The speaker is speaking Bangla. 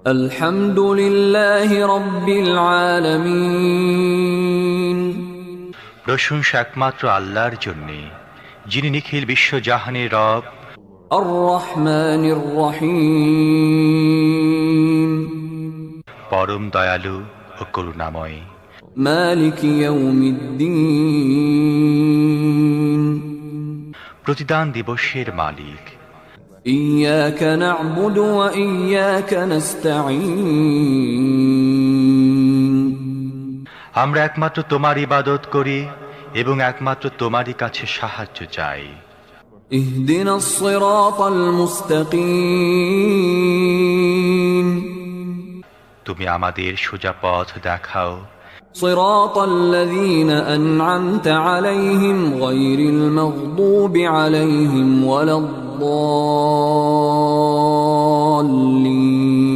আলহামদুলিল্লাহি রাব্বিল আলামিন। প্রশংসা একমাত্র আল্লাহর জন্য, যিনি নিখিল বিশ্বজাহানের রব, আর রহমানির রহিম, পরম দয়ালু ও করুণাময়। মালিক ইয়াউমিদ্দিন, প্রতিদান দিবসের মালিক। ইয়াকা না'বুদু ওয়া ইয়াকা নাস্তাঈন, আমরা একমাত্র তোমার ইবাদত করি এবং একমাত্র তোমারই কাছে সাহায্য চাই। ইহদিনাস সিরাতাল মুস্তাকিম, তুমি আমাদের সোজা পথ দেখাও। সিরাতাল লাযীনা আন'আমতা আলাইহিম গায়রিল মাগদুবি আলাইহিম ওয়ালাদ-দাল্লিন।